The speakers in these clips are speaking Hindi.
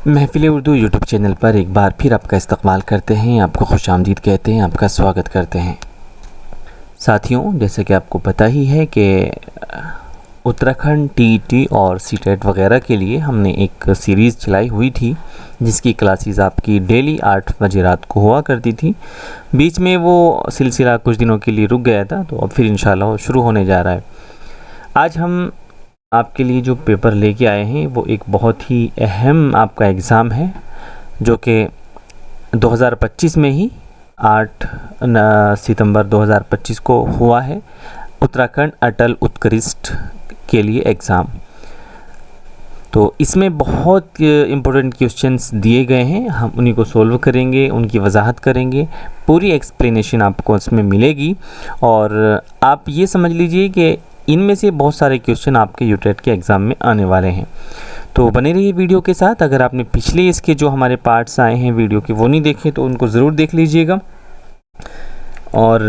महफिल उर्दू यूट्यूब चैनल पर एक बार फिर आपका इस्तकबाल करते हैं, आपको खुशामदीद कहते हैं, आपका स्वागत करते हैं। साथियों, जैसे कि आपको पता ही है कि उत्तराखंड टीईटी और सीटेट वगैरह के लिए हमने एक सीरीज़ चलाई हुई थी जिसकी क्लासेस आपकी डेली 8 बजे रात को हुआ करती थी। बीच में वो सिलसिला कुछ दिनों के लिए रुक गया था, तो अब फिर इंशाल्लाह शुरू होने जा रहा है। आज हम आपके लिए जो पेपर लेके आए हैं वो एक बहुत ही अहम आपका एग्ज़ाम है जो कि 2025 में ही 8 सितंबर 2025 को हुआ है। उत्तराखंड अटल उत्कृष्ट के लिए एग्ज़ाम। तो इसमें बहुत इम्पोर्टेंट क्वेश्चंस दिए गए हैं, हम उन्हीं को सॉल्व करेंगे, उनकी वजाहत करेंगे, पूरी एक्सप्लेनेशन आपको इसमें मिलेगी। और आप ये समझ लीजिए कि इनमें से बहुत सारे क्वेश्चन आपके यूटेट के एग्ज़ाम में आने वाले हैं। तो बने रहिए वीडियो के साथ। अगर आपने पिछले इसके जो हमारे पार्ट्स आए हैं वीडियो के वो नहीं देखे तो उनको ज़रूर देख लीजिएगा। और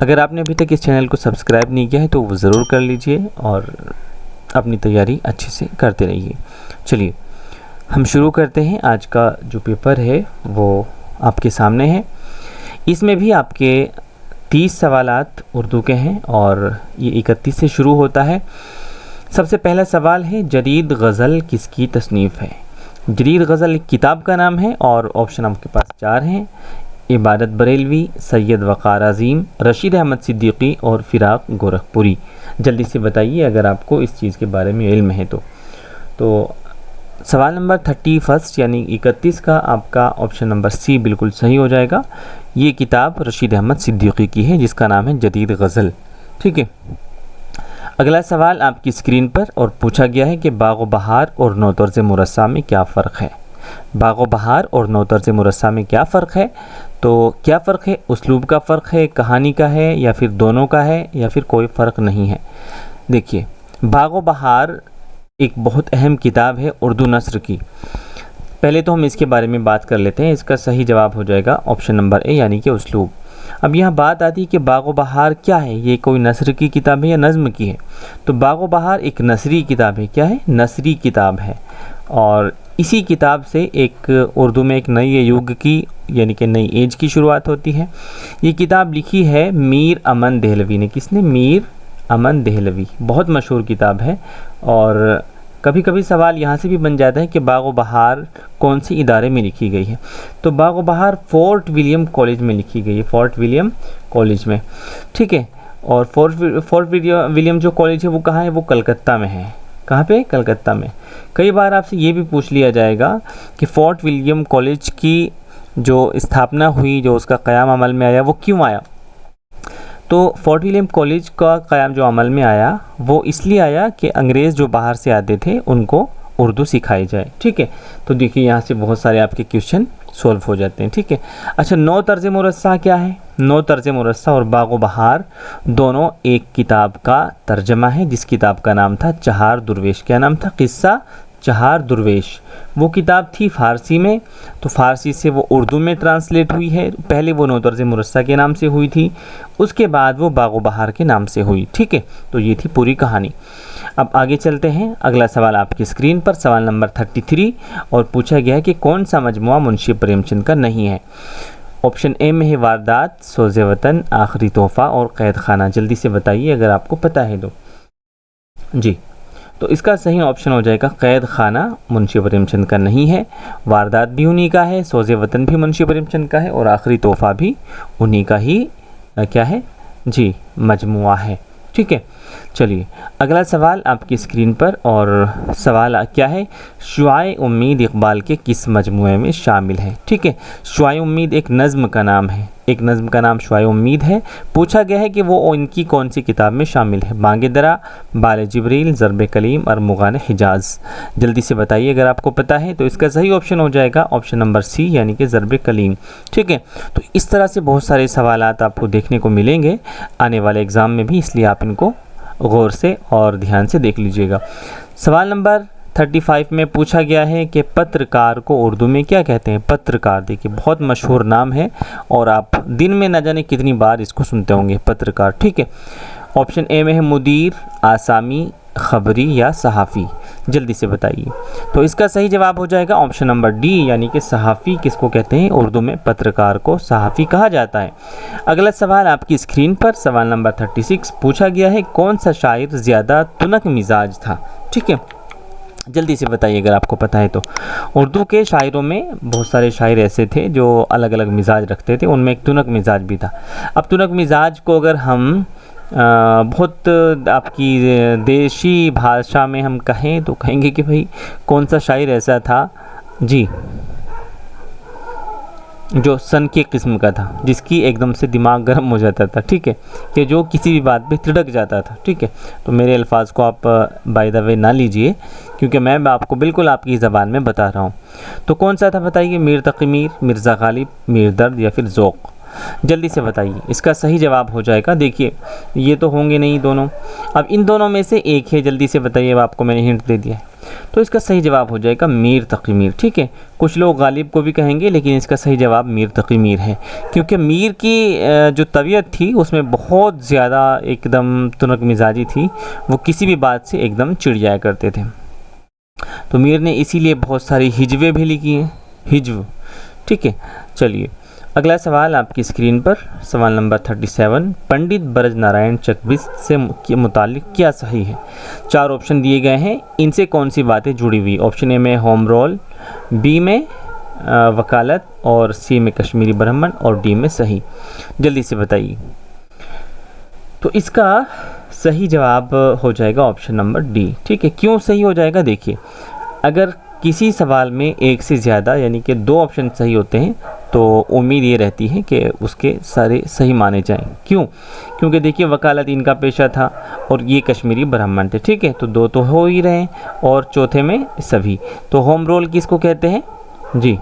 अगर आपने अभी तक इस चैनल को सब्सक्राइब नहीं किया है तो वो ज़रूर कर लीजिए और अपनी तैयारी अच्छे से करते रहिए। चलिए हम शुरू करते हैं। आज का जो पेपर है वो आपके सामने है। इसमें भी आपके 30 सवालात उर्दू के हैं और ये 31 से शुरू होता है। सबसे पहला सवाल है, जदीद गज़ल किसकी तसनीफ़ है? जदीद गज़ल एक किताब का नाम है और ऑप्शन आपके पास 4 हैं। इबादत बरेलवी, सैयद वक़ार अज़ीम, रशीद अहमद सिद्दीकी और फ़िराक गोरखपुरी। जल्दी से बताइए अगर आपको इस चीज़ के बारे में इल्म है तो सवाल नंबर 31 यानी 31 का आपका ऑप्शन नंबर सी बिल्कुल सही हो जाएगा। ये किताब रशीद अहमद सिद्दीकी की है जिसका नाम है जदीद गज़ल। ठीक है, अगला सवाल आपकी स्क्रीन पर और पूछा गया है कि बाग़ बहार और नौतर्ज़ मुरस्सा में क्या फ़र्क है? बाग़ बहार और नौतर्ज़ मुरस्सा में क्या फ़र्क है? तो क्या फ़र्क है? उसलूब का फ़र्क है, कहानी का है, या फिर दोनों का है, या फिर कोई फ़र्क नहीं है? देखिए, बाग़ बहार एक बहुत अहम किताब है उर्दू नस्र की। पहले तो हम इसके बारे में बात कर लेते हैं। इसका सही जवाब हो जाएगा ऑप्शन नंबर ए यानी कि उसलूब। अब यहाँ बात आती है कि बाग़ बहार क्या है, ये कोई नस्र की किताब है या नज़्म की है? तो बाग़ बहार एक नसरी किताब है। क्या है? नसरी किताब है। और इसी किताब से एक उर्दू में एक नई युग की यानी कि नई एज की शुरुआत होती है। ये किताब लिखी है मीर अमन देहलवी ने। किसने? मीर अमन देहलवी। बहुत मशहूर किताब है। और कभी कभी सवाल यहाँ से भी बन जाता है कि बाग़ बहार कौन से इदारे में लिखी गई है? तो बाग़ बहार फोर्ट विलियम कॉलेज में लिखी गई है, फोर्ट विलियम कॉलेज में। ठीक है, और फोर्ट विलियम जो कॉलेज है वो कहाँ है? वो कलकत्ता में है। कहाँ पे? कलकत्ता में। कई बार आपसे ये भी पूछ लिया जाएगा कि फोर्ट विलियम कॉलेज की जो स्थापना हुई, जो उसका क़याम अमल में आया, वो क्यों आया? तो फोर्ट विलियम कॉलेज का क़याम जो अमल में आया वो इसलिए आया कि अंग्रेज़ जो बाहर से आते थे उनको उर्दू सिखाई जाए। ठीक है, तो देखिए यहाँ से बहुत सारे आपके क्वेश्चन सॉल्व हो जाते हैं। ठीक है, अच्छा, नौ तर्ज़ मुरस्सा क्या है? नौ तर्ज़ मुरस्सा और बाग़ बहार दोनों एक किताब का तर्जमा है जिस किताब का नाम था चहार दुर्वेश। क्या नाम था? किस्सा चहार दुर्वेश। वो किताब थी फ़ारसी में, तो फ़ारसी से वो उर्दू में ट्रांसलेट हुई है। पहले वो नौ तर्ज़ मुरस्सा के नाम से हुई थी, उसके बाद वो बाग़ बहार के नाम से हुई। ठीक है, तो ये थी पूरी कहानी। अब आगे चलते हैं। अगला सवाल आपकी स्क्रीन पर सवाल नंबर 33 और पूछा गया है कि कौन सा मजमुआ मुंशी प्रेमचंद का नहीं है? ऑप्शन ए में है वारदात, सोज़े वतन, आखिरी तोहफ़ा और कैद खाना। जल्दी से बताइए अगर आपको पता है तो। जी, तो इसका सही ऑप्शन हो जाएगा कैद खाना मुंशी प्रेमचंद का नहीं है। वारदात भी उन्हीं का है, सोज़े वतन भी मुंशी प्रेमचंद का है और आखिरी तोहफ़ा भी उन्हीं का ही क्या है? जी, मजमुआ है। ठीक है, चलिए अगला सवाल आपकी स्क्रीन पर और सवाल क्या है? शुआए उम्मीद इकबाल के किस मजमुए में शामिल है? ठीक है, शुआए उम्मीद एक नज़्म का नाम है, एक नज़्म का नाम शुआए उम्मीद है। पूछा गया है कि वो इनकी कौन सी किताब में शामिल है? बांगे दरा, बाल जिब्रील, ज़रब कलीम और मुगान हिजाज। जल्दी से बताइए अगर आपको पता है तो। इसका सही ऑप्शन हो जाएगा ऑप्शन नंबर सी यानी कि ज़रब कलीम। ठीक है, तो इस तरह से बहुत सारे सवालात आपको देखने को मिलेंगे आने वाले एग्ज़ाम में भी, इसलिए आप इनको गौर से और ध्यान से देख लीजिएगा। सवाल नंबर 35 में पूछा गया है कि पत्रकार को उर्दू में क्या कहते हैं? पत्रकार, देखिए बहुत मशहूर नाम है और आप दिन में न जाने कितनी बार इसको सुनते होंगे, पत्रकार। ठीक है, ऑप्शन ए में है मुदीर, आसामी, खबरी या सहाफ़ी। जल्दी से बताइए। तो इसका सही जवाब हो जाएगा ऑप्शन नंबर डी, यानी कि सहाफ़ी किसको कहते हैं, उर्दू में पत्रकार को सहाफ़ी कहा जाता है। अगला सवाल आपकी स्क्रीन पर सवाल नंबर 36 पूछा गया है, कौन सा शायर ज़्यादा तुनक मिजाज था। ठीक है, जल्दी से बताइए अगर आपको पता है तो। उर्दू के शायरों में बहुत सारे शायर ऐसे थे जो अलग अलग मिजाज रखते थे, उनमें एक तुनक मिजाज भी था। अब तुनक मिजाज को अगर हम बहुत आपकी देशी भाषा में हम कहें तो कहेंगे कि भाई कौन सा शायर ऐसा था जी जो सन के किस्म का था, जिसकी एकदम से दिमाग गर्म हो जाता था। ठीक है, कि जो किसी भी बात पे तिड़क जाता था। ठीक है, तो मेरे अल्फाज को आप बाय द वे ना लीजिए, क्योंकि मैं आपको बिल्कुल आपकी ज़बान में बता रहा हूँ। तो कौन सा था बताइए, मीर तक़ी मीर, मिर्ज़ा गालिब, मीर दर्द या फिर ज़ौक़। जल्दी से बताइए, इसका सही जवाब हो जाएगा, देखिए ये तो होंगे नहीं दोनों, अब इन दोनों में से एक है। जल्दी से बताइए, अब आपको मैंने हिंट दे दिया है। तो इसका सही जवाब हो जाएगा मीर तक़ी मीर। ठीक है, कुछ लोग गालिब को भी कहेंगे, लेकिन इसका सही जवाब मीर तक़ी मीर है, क्योंकि मीर की जो तबीयत थी उसमें बहुत ज़्यादा एकदम तुनक मिजाजी थी, वो किसी भी बात से एकदम चिढ़ जाया करते थे। तो मीर ने इसीलिए बहुत सारी हिजवे भी लिखी हैं, हिजव। ठीक है, चलिए अगला सवाल आपकी स्क्रीन पर सवाल नंबर 37, पंडित ब्रज नारायण चकबिस्त से के मुतालिक क्या सही है। 4 ऑप्शन दिए गए हैं, इनसे कौन सी बातें जुड़ी हुई। ऑप्शन ए में होम रोल, बी में वकालत, और सी में कश्मीरी ब्राह्मण, और डी में सही। जल्दी से बताइए। तो इसका सही जवाब हो जाएगा ऑप्शन नंबर डी। ठीक है, क्यों सही हो जाएगा, देखिए अगर किसी सवाल में एक से ज़्यादा यानी कि 2 ऑप्शन सही होते हैं तो उम्मीद ये रहती है कि उसके सारे सही माने जाएं। क्यों, क्योंकि देखिए वकालत इनका पेशा था और ये कश्मीरी ब्राह्मण थे। ठीक है, तो 2 तो हो ही रहे हैं, और चौथे में सभी। तो होम रोल किसको कहते हैं जी,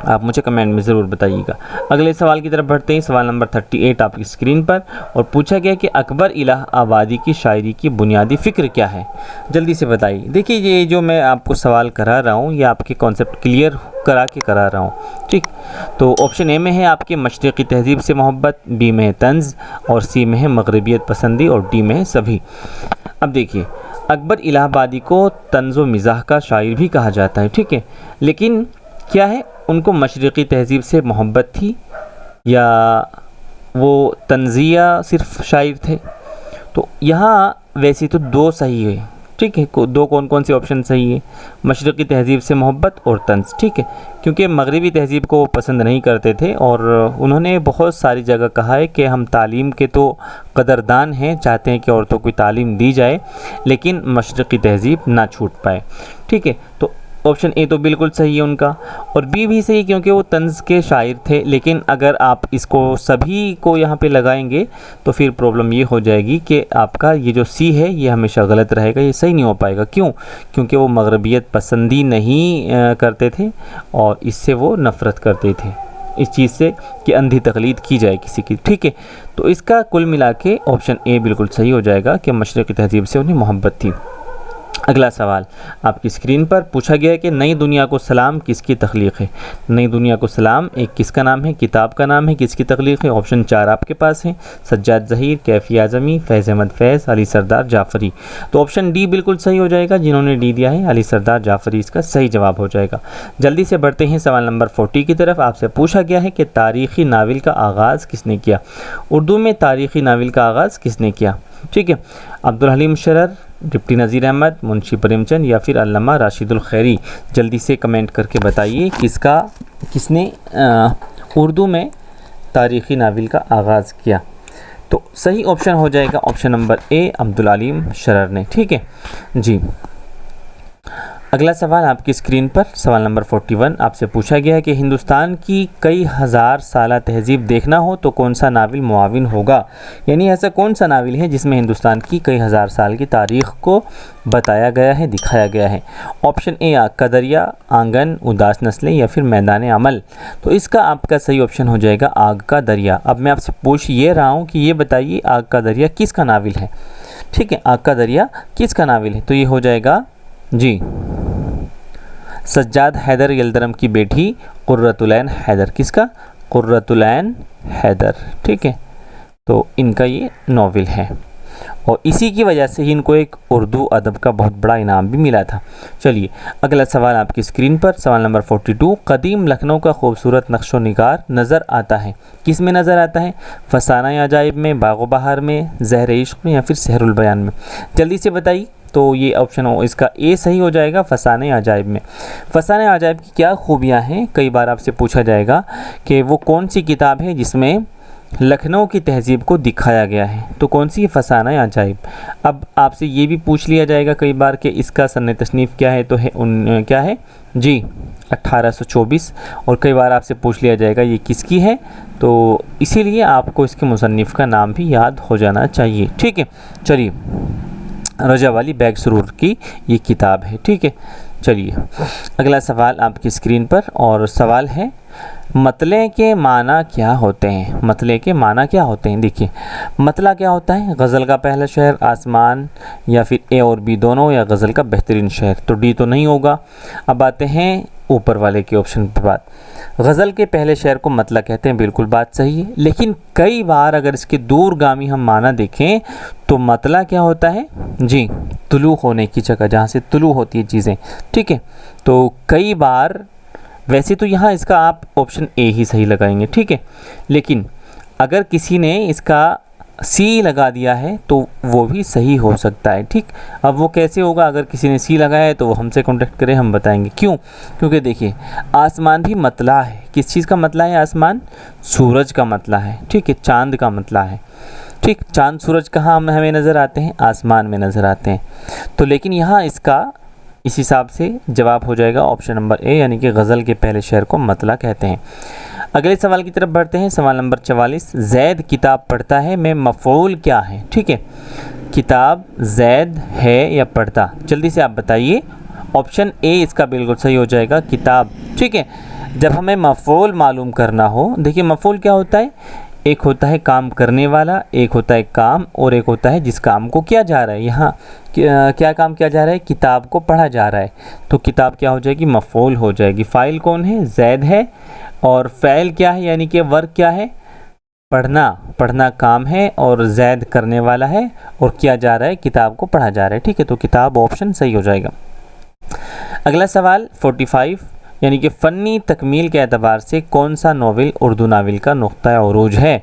आप मुझे कमेंट में ज़रूर बताइएगा। अगले सवाल की तरफ बढ़ते हैं, सवाल नंबर 38 आपकी स्क्रीन पर, और पूछा गया कि अकबर इलाहाबादी की शायरी की बुनियादी फ़िक्र क्या है। जल्दी से बताइए। देखिए ये जो मैं आपको सवाल करा रहा हूँ ये आपके कॉन्सेप्ट क्लियर करा के करा रहा हूँ। ठीक, तो ऑप्शन ए में है आपके मशरक़ी तहज़ीब से मोहब्बत, बी में है तंज़, और सी में है मगरबियत पसंदी, और डी में है सभी। अब देखिए अकबर इलाहाबादी को तंज़ व मिज़ाह का शायर भी कहा जाता है। ठीक है, लेकिन क्या है, उनको मशरक़ी तहज़ीब से मोहब्बत थी या वो तंज़िया सिर्फ शायर थे। तो यहाँ वैसे तो 2 सही है। ठीक है, 2 कौन कौन से ऑप्शन सही है, मशरक़ी तहज़ीब से मोहब्बत और तंज़। ठीक है, क्योंकि मगरबी तहज़ीब को वो पसंद नहीं करते थे, और उन्होंने बहुत सारी जगह कहा है कि हम तालीम के तो कदरदान हैं, चाहते हैं कि औरतों को तालीम दी जाए, लेकिन मशरक़ी तहज़ीब ना छूट पाए। ठीक है, तो ऑप्शन ए तो बिल्कुल सही है उनका, और बी भी सही क्योंकि वो तंज़ के शायर थे। लेकिन अगर आप इसको सभी को यहाँ पे लगाएंगे तो फिर प्रॉब्लम ये हो जाएगी कि आपका ये जो सी है ये हमेशा गलत रहेगा, ये सही नहीं हो पाएगा। क्यों, क्योंकि वो मगरबियत पसंदी नहीं करते थे, और इससे वो नफ़रत करते थे इस चीज़ से कि अंधी तकलीद की जाए किसी की। ठीक है, तो इसका कुल मिला के ऑप्शन ए बिल्कुल सही हो जाएगा कि मशरक़ी तहज़ीब से उन्हें मोहब्बत थी। अगला सवाल आपकी स्क्रीन पर पूछा गया है कि नई दुनिया को सलाम किसकी तख्लीक़ है। नई दुनिया को सलाम एक किसका नाम है, किताब का नाम है, किसकी तख्लीक़ है। ऑप्शन 4 आपके पास है, सज्जाद ज़हीर, कैफ़ी आज़मी, फैज़ अहमद फैज़, अली सरदार जाफ़री। तो ऑप्शन डी बिल्कुल सही हो जाएगा, जिन्होंने डी दिया है अली सरदार जाफ़री इसका सही जवाब हो जाएगा। जल्दी से बढ़ते हैं सवाल नंबर 40 की तरफ। आपसे पूछा गया है कि तारीख़ी नावल का आगाज़ किसने किया। उर्दू में तारीख़ी नावल का आगाज़ किसने किया। ठीक है, अब्दुल हलीम शरर, डिप्टी नज़ीर अहमद, मुंशी प्रेमचंद या फिर अल्लामा राशिदुल खैरी। जल्दी से कमेंट करके बताइए किसने उर्दू में तारीख़ी नावल का आगाज़ किया। तो सही ऑप्शन हो जाएगा option number A, Abdul Halim Sharar ने। ठीक है जी। अगला सवाल आपकी स्क्रीन पर सवाल नंबर 41 आपसे पूछा गया है कि हिंदुस्तान की कई हज़ार साला तहज़ीब देखना हो तो कौन सा नावल मुआविन होगा। यानी ऐसा कौन सा नावल है जिसमें हिंदुस्तान की कई हज़ार साल की तारीख़ को बताया गया है, दिखाया गया है। ऑप्शन ए आग का दरिया, आंगन, उदास नस्लें या फिर मैदान अमल। तो इसका आपका सही ऑप्शन हो जाएगा आग का दरिया। अब मैं आपसे पूछ ये रहा हूँ कि ये बताइए आग का दरिया किसका नावल है। ठीक है, आग का दरिया किसका नावल है। तो ये हो जाएगा जी सज्जाद हैदर यल्दरम की बेटी कुर्रतुलैन हैदर। किसका, कुर्रतुलैन हैदर। ठीक है, तो इनका ये नावल है। और इसी की वजह से ही इनको एक उर्दू अदब का बहुत बड़ा इनाम भी मिला था। चलिए अगला सवाल आपकी स्क्रीन पर, सवाल नंबर 42। कदीम लखनऊ का खूबसूरत नक्शो निगार नज़र आता है, किस में नज़र आता है? फसाना अजाइब में, बागो बहार में, ज़हर इश्क में, या फिर सहरुल बयान में? जल्दी से बताइए। तो ये ऑप्शन हो इसका ए सही हो जाएगा, फसाने अजाइब में। फसाने अजाइब की क्या खूबियाँ हैं, कई बार आपसे पूछा जाएगा कि वो कौन सी किताब है जिसमें लखनऊ की तहज़ीब को दिखाया गया है, तो कौन सी है? फसाना अजाइब। अब आपसे ये भी पूछ लिया जाएगा कई बार कि इसका सन्ने तसनीफ़ क्या है, तो है क्या है जी 1824। और कई बार आपसे पूछ लिया जाएगा ये किसकी है, तो इसीलिए आपको इसके मुसन्निफ़ का नाम भी याद हो जाना चाहिए। ठीक है, चलिए रजा वाली बैग सुरूर की ये किताब है। ठीक है, चलिए अगला सवाल आपकी स्क्रीन पर, और सवाल है मतले के माना क्या होते हैं? मतले के माना क्या होते हैं? देखिए मतला क्या होता है? गज़ल का पहला शेर, आसमान, या फिर ए और बी दोनों, या गज़ल का बेहतरीन शेर। तो डी तो नहीं होगा। अब आते हैं ऊपर वाले के ऑप्शन पर बात। गज़ल के पहले शेर को मतला कहते हैं, बिल्कुल बात सही है, लेकिन कई बार अगर इसके दूरगामी हम माना देखें तो मतला क्या होता है जी? तुलू होने की जगह, जहाँ से तुलू होती है चीज़ें। ठीक है, तो कई बार वैसे तो यहाँ इसका आप ऑप्शन ए ही सही लगाएंगे। ठीक है, लेकिन अगर किसी ने इसका सी लगा दिया है तो वो भी सही हो सकता है। ठीक, अब वो कैसे होगा? अगर किसी ने सी लगाया है तो वो हमसे कांटेक्ट करें, हम बताएंगे क्यों। क्योंकि देखिए आसमान भी मतला है। किस चीज़ का मतला है? आसमान सूरज का मतला है। ठीक है, चांद का मतला है। ठीक, चांद सूरज कहाँ हमें नज़र आते हैं? आसमान में नज़र आते हैं। तो लेकिन यहाँ इसका इस हिसाब से जवाब हो जाएगा ऑप्शन नंबर ए, यानी कि गज़ल के पहले शेर को मतला कहते हैं। अगले सवाल की तरफ बढ़ते हैं, सवाल नंबर 44। ज़ैद किताब पढ़ता है में मफ़ऊल क्या है? ठीक है, किताब ज़ैद है या पढ़ता, जल्दी से आप बताइए। ऑप्शन ए इसका बिल्कुल सही हो जाएगा, किताब। ठीक है, जब हमें मफ़ऊल मालूम करना हो, देखिए मफ़ऊल क्या होता है? एक होता है काम करने वाला, एक होता है काम, और एक होता है जिस काम को किया जा रहा है। यहाँ क्या काम किया जा रहा है? किताब को पढ़ा जा रहा है, तो किताब क्या हो जाएगी? मफ़ऊल हो जाएगी। फ़ाइल कौन है? ज़ैद है। और फ़ैल क्या है, यानी कि वर्क क्या है? पढ़ना। पढ़ना काम है, और ज़ैद करने वाला है, और किया जा रहा है किताब को पढ़ा जा रहा है। ठीक है, तो किताब ऑप्शन सही हो जाएगा। अगला सवाल 45, यानी कि फ़नी तकमील के एतबार से कौन सा नावल उर्दू नावल का नुक्ता उरूज है?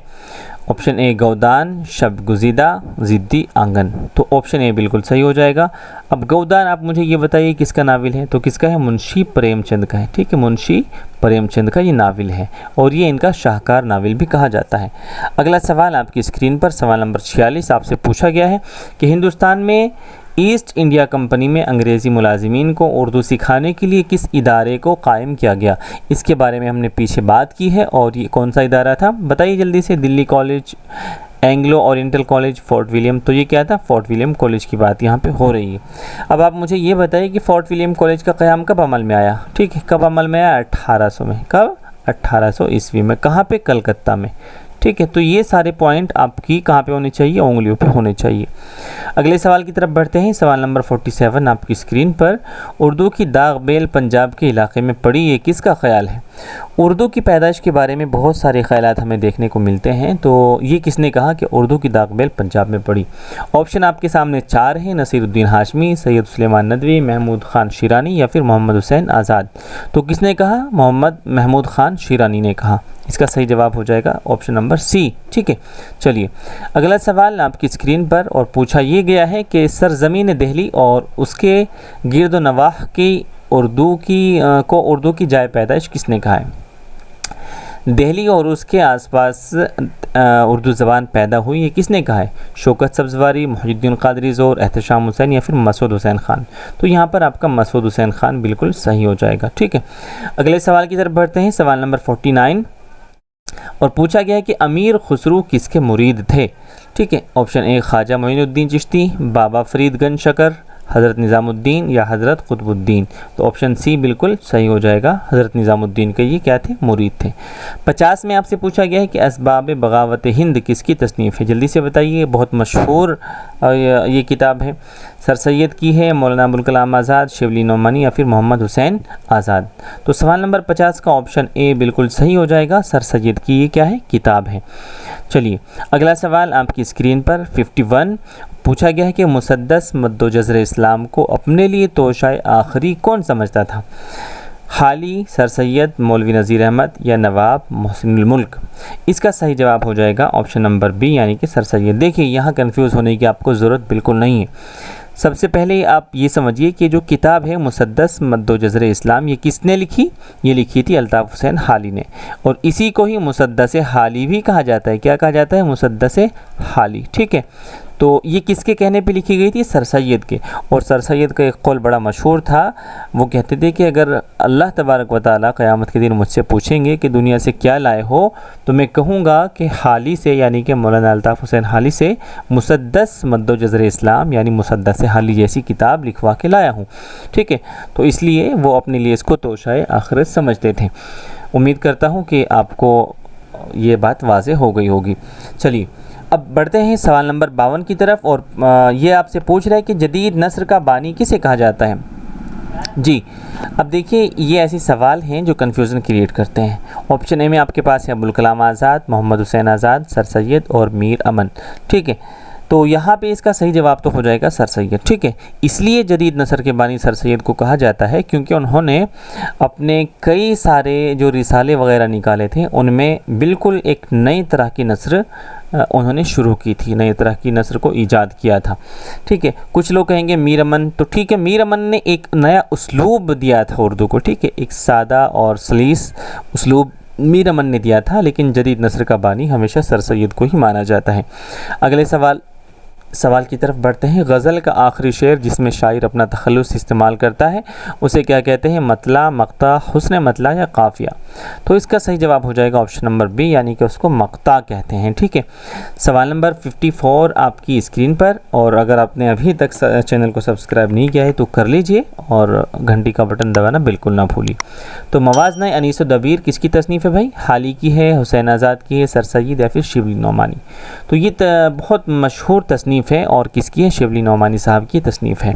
ऑप्शन ए गौदान, शब गुज़ीदा, ज़िद्दी आंगन। तो ऑप्शन ए बिल्कुल सही हो जाएगा। अब गौदान आप मुझे ये बताइए किसका नावल है? तो किसका है? मुंशी प्रेमचंद का है। ठीक है, मुंशी प्रेमचंद का ये नावल है, और ये इनका शाहकार नावल भी कहा जाता है। अगला सवाल आपकी स्क्रीन पर, सवाल नंबर 46 आपसे पूछा गया है कि हिंदुस्तान में ईस्ट इंडिया कंपनी में अंग्रेज़ी मुलाजिमीन को उर्दू सिखाने के लिए किस इदारे को कायम किया गया? इसके बारे में हमने पीछे बात की है, और ये कौन सा इदारा था बताइए जल्दी से। Delhi college, Anglo oriental college, fort William. तो ये क्या था? फोर्ट विलियम कॉलेज की बात यहाँ पे हो रही है। अब आप मुझे ये बताइए कि फोर्ट विलियम कॉलेज का क़याम कब अमल में आया? ठीक है, कब अमल में आया? 1800 में। कब? 1800 ईस्वी में। कहाँ पे? कलकत्ता में। ठीक है, तो ये सारे पॉइंट आपकी कहाँ पे होने चाहिए? उंगलियों पे होने चाहिए। अगले सवाल की तरफ बढ़ते हैं, सवाल नंबर 47 आपकी स्क्रीन पर। उर्दू की दाग बेल पंजाब के इलाके में पड़ी, ये किसका ख्याल है? उर्दू की पैदाइश के बारे में बहुत सारे ख्यालात हमें देखने को मिलते हैं, तो ये किसने कहा कि उर्दू की दाग बेल पंजाब में पड़ी? ऑप्शन आपके सामने 4 हैं, नसीरुद्दीन हाशमी, सैयद सुलेमान नदवी, महमूद ख़ान शिरानी, या फिर मोहम्मद हुसैन आज़ाद। तो किसने कहा? मोहम्मद महमूद ख़ान शिरानी ने कहा। इसका सही जवाब हो जाएगा ऑप्शन नंबर सी। ठीक है, चलिए अगला सवाल आपकी स्क्रीन पर, और पूछा ये गया है कि सरज़मीन दिल्ली और उसके गिर्द नवाह की उर्दू की जाए पैदाइश किसने कहा है? दिल्ली और उसके आसपास उर्दू ज़बान पैदा हुई, ये किसने कहा है? शौकत सब्ज़वारी, मुहिउद्दीन क़ादरी ज़ोर, एहतशाम हुसैन, या फिर मसूद हुसैन ख़ान। तो यहाँ पर आपका मसूद हुसैन ख़ान बिल्कुल सही हो जाएगा। ठीक है, अगले सवाल की तरफ बढ़ते हैं, सवाल नंबर 49, और पूछा गया है कि अमीर खुसरू किसके मुरीद थे? ठीक है, ऑप्शन ए ख्वाजा मोइनुद्दीन चिश्ती, बाबा फरीदगंज शकर, हज़रत निज़ामुद्दीन, या हज़रत कुतुबुद्दीन। तो ऑप्शन सी बिल्कुल सही हो जाएगा, हज़रत निज़ामुद्दीन के ये क्या थे? मुरीद थे। 50 में आपसे पूछा गया है कि असबाब बगावत हिंद किसकी तसनीफ़ है? जल्दी से बताइए, बहुत मशहूर ये किताब है। सर सैयद की है, मौलाना अबुल कलाम आज़ाद, शिवली नोमानी, या फिर मोहम्मद हुसैन आज़ाद। तो सवाल नंबर 50 का ऑप्शन ए बिल्कुल सही हो जाएगा, सर सैयद की ये क्या है? किताब है। चलिए अगला सवाल आपकी स्क्रीन पर 51 पूछा गया है कि मुसद्दस मद्दो जज़र इस्लाम को अपने लिए तोशाए आखिरी कौन समझता था? हाली, सर सैयद, मौलवी नज़ीर अहमद या नवाब मोहसिनुल मुल्क? इसका सही जवाब हो जाएगा ऑप्शन नंबर बी यानी कि सर सैयद। देखिए यहाँ कंफ्यूज होने की आपको ज़रूरत बिल्कुल नहीं है। सबसे पहले आप ये समझिए कि जो किताब है मुसद्दस मद्दो जज़र इस्लाम, ये किसने लिखी? ये लिखी थी अल्ताफ़ हुसैन हाली ने, और इसी को ही मुसद्दस हाली भी कहा जाता है। क्या कहा जाता है? मुसद्दस हाली। ठीक है, तो ये किसके कहने पे लिखी गई थी? सर सैयद के। और सर सैयद का एक कौल बड़ा मशहूर था, वो कहते थे कि अगर अल्लाह तबारक व तआला क़यामत के दिन मुझसे पूछेंगे कि दुनिया से क्या लाए हो, तो मैं कहूँगा कि हाली से यानी कि मौलाना अल्ताफ़ हुसैन हाली से मुसद्दस मद्दो जज़र इस्लाम यानी मुसद्दस हाली जैसी किताब लिखवा के लाया हूँ। ठीक है, तो इसलिए वो अपने लिए इसको तोशाए आखिरत समझते थे। उम्मीद करता हूँ कि आपको ये बात वाज़ेह हो गई होगी। चलिए अब बढ़ते हैं सवाल नंबर 52 की तरफ, और ये आपसे पूछ रहा है कि जदीद नस्र का बानी किसे कहा जाता है? जी, अब देखिए ये ऐसे सवाल हैं जो कन्फ्यूज़न क्रिएट करते हैं। ऑप्शन ए में आपके पास है अबुल कलाम आज़ाद, मोहम्मद हुसैन आज़ाद, सर सैयद और मीर अमन। ठीक है, तो यहाँ पे इसका सही जवाब तो हो जाएगा सर सैयद। ठीक है, इसलिए जदीद नस्र के बानी सर सैयद को कहा जाता है क्योंकि उन्होंने अपने कई सारे जो रिसाले वगैरह निकाले थे उनमें बिल्कुल एक नई तरह की नस्र उन्होंने शुरू की थी, नई तरह की नस्र को ईजाद किया था। ठीक है, कुछ लोग कहेंगे मीर अमन, तो ठीक है, मीर अमन ने एक नया उसलूब दिया था उर्दू को। ठीक है, एक सादा और सलीस उसलूब मीर अमन ने दिया था, लेकिन जदीद नस्र का बानी हमेशा सर सैयद को ही माना जाता है। अगले सवाल की तरफ बढ़ते हैं। गज़ल का आखिरी शेर जिसमें शायर अपना तखल्लुस इस्तेमाल करता है उसे क्या कहते हैं? मतला, मक्ता, हुस्न मतला या काफ़िया? तो इसका सही जवाब हो जाएगा ऑप्शन नंबर बी यानी कि उसको मक्ता कहते हैं। ठीक है, सवाल नंबर 54 आपकी स्क्रीन पर, और अगर आपने अभी तक चैनल को सब्सक्राइब नहीं किया है तो कर लीजिए और घंटी का बटन दबाना बिल्कुल ना भूलिए। तो मवाज़ना अनीस दबीर किसकी तसनीफ़ है भाई? हाली की है, हुसैन आज़ाद की है, सर सैयद या फिर शिबली नौमानी? तो ये बहुत मशहूर तसनीफ़ है, और किसकी है? शिबली नौमानी साहब की तसनीफ़ है।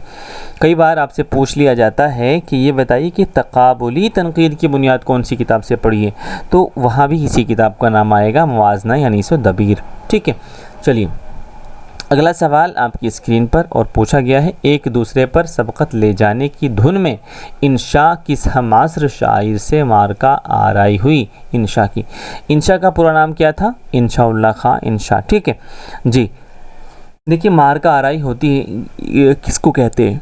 कई बार आपसे पूछ लिया जाता है कि ये बताइए कि तक़ाबुली तनक़ीद की बुनियाद कौन सी किताब से पढ़ी है, तो वहाँ भी इसी किताब का नाम आएगा, मवाज़ना अनीस दबीर। ठीक है, चलिए अगला सवाल आपकी स्क्रीन पर, और पूछा गया है एक दूसरे पर सबकत ले जाने की धुन में इंशा किस हमासर शायर से मार्का आराई हुई? इंशा की, इंशा का पूरा नाम क्या था? इंशाउल्लाह खां इंशा। ठीक है जी, देखिए मार्का आराई होती है, किसको कहते हैं?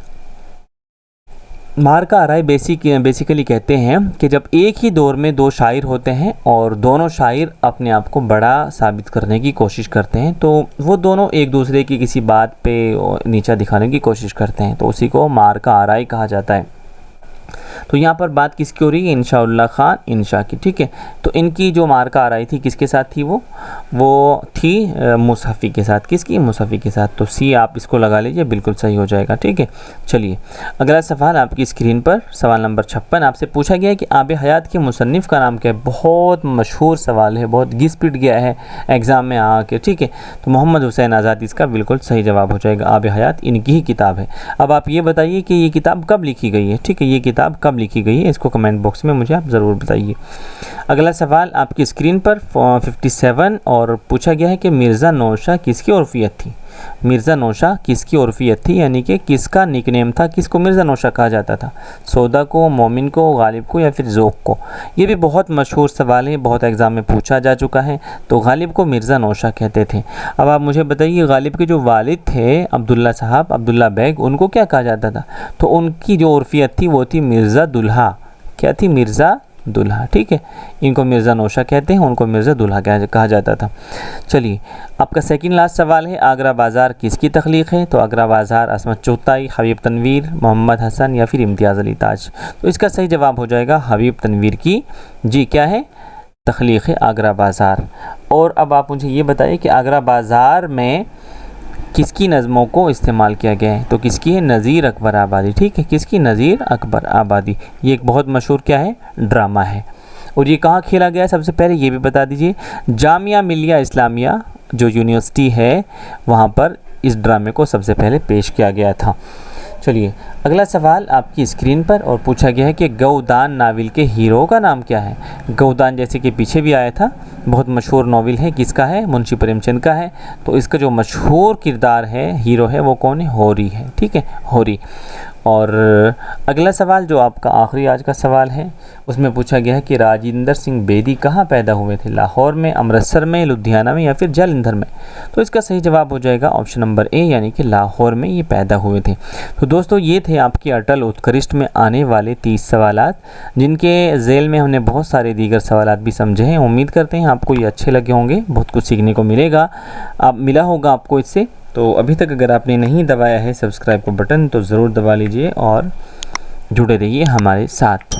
मार्का आराई बेसिकली कहते हैं कि जब एक ही दौर में दो शायर होते हैं और दोनों शायर अपने आप को बड़ा साबित करने की कोशिश करते हैं, तो वो दोनों एक दूसरे की किसी बात पे नीचा दिखाने की कोशिश करते हैं, तो उसी को मार्का आराई कहा जाता है। तो यहाँ पर बात किसकी हो रही है? इंशाउल्लाह खान इंशा की। ठीक है, तो इनकी जो मार्का आराई थी किसके साथ थी? वो थी मुसहफ़ी के साथ। किसकी? मुसहफ़ी के साथ। तो सी आप इसको लगा लीजिए, बिल्कुल सही हो जाएगा। ठीक है, चलिए अगला सवाल आपकी स्क्रीन पर, सवाल नंबर 56 आपसे पूछा गया है कि आब हयात के मुसन्निफ़ का नाम क्या है? बहुत मशहूर सवाल है, बहुत घिस पिट गया है एग्ज़ाम में आके। ठीक है, तो मोहम्मद हुसैन आज़ाद इसका बिल्कुल सही जवाब हो जाएगा। आब हयात इनकी ही किताब है। अब आप ये बताइए कि ये किताब कब लिखी गई है? ठीक है, ये किताब कब लिखी गई है, इसको कमेंट बॉक्स में मुझे आप ज़रूर बताइए। अगला सवाल आपकी स्क्रीन पर 57, और पूछा गया है कि मिर्ज़ा नौशाह किसकी उर्फियत थी? मिर्ज़ा नौशाह किसकी उर्फियत थी, यानी कि किसका निकनेम था? किसको मिर्ज़ा नौशाह कहा जाता था? सौदा को, मोमिन को, गालिब को या फिर ज़ोक को? ये भी बहुत मशहूर सवाल है, बहुत एग्ज़ाम में पूछा जा चुका है। तो गालिब को मिर्ज़ा नौशाह कहते थे। अब आप मुझे बताइए गालिब के जो वालिद थे अब्दुल्ला साहब, अब्दुल्ला बैग, उनको क्या कहा जाता था? तो उनकी जो उर्फियत थी वो थी मिर्ज़ा दुल्हा। क्या थी? मिर्ज़ा दुल्हा। ठीक है, इनको मिर्ज़ा नौशाह कहते हैं, उनको मिर्ज़ा दुल्हा कहा जाता था। चलिए आपका सेकंड लास्ट सवाल है, आगरा बाज़ार किसकी तख्लीक़ है? तो आगरा बाज़ार असमत चुगताई, हबीब तनवीर, मोहम्मद हसन या फिर इम्तियाज़ अली ताज? तो इसका सही जवाब हो जाएगा हबीब तनवीर की जी क्या है? तख्लीक़ है आगरा बाज़ार। और अब आप मुझे ये बताइए कि आगरा बाज़ार में किसकी नज़मों को इस्तेमाल किया गया है? तो किसकी है? नज़ीर अकबर आबादी। ठीक है, किसकी? नज़ीर अकबर आबादी। ये एक बहुत मशहूर क्या है? ड्रामा है। और ये कहाँ खेला गया है? सबसे पहले ये भी बता दीजिए। जामिया मिलिया इस्लामिया जो यूनिवर्सिटी है वहाँ पर इस ड्रामे को सबसे पहले पेश किया गया था। चलिए अगला सवाल आपकी स्क्रीन पर और पूछा गया है कि गौदान नावल के हीरो का नाम क्या है। गौदान जैसे कि पीछे भी आया था, बहुत मशहूर नावल है, किसका है, मुंशी प्रेमचंद का है। तो इसका जो मशहूर किरदार है, हीरो है, वो कौन है, होरी है। ठीक है, होरी। और अगला सवाल जो आपका आखिरी आज का सवाल है, उसमें पूछा गया है कि राजेंद्र सिंह बेदी कहाँ पैदा हुए थे, लाहौर में, अमृतसर में, लुधियाना में या फिर जालंधर में। तो इसका सही जवाब हो जाएगा ऑप्शन नंबर ए, यानी कि लाहौर में ये पैदा हुए थे। तो दोस्तों ये थे आपके अटल उत्कृष्ट में आने वाले 30 सवालात, जिनके झेल में हमने बहुत सारे दीगर सवालात भी समझे हैं। उम्मीद करते हैं आपको ये अच्छे लगे होंगे, बहुत कुछ सीखने को मिला होगा आपको इससे। तो अभी तक अगर आपने नहीं दबाया है सब्सक्राइब का बटन तो ज़रूर दबा लीजिए और जुड़े रहिए हमारे साथ।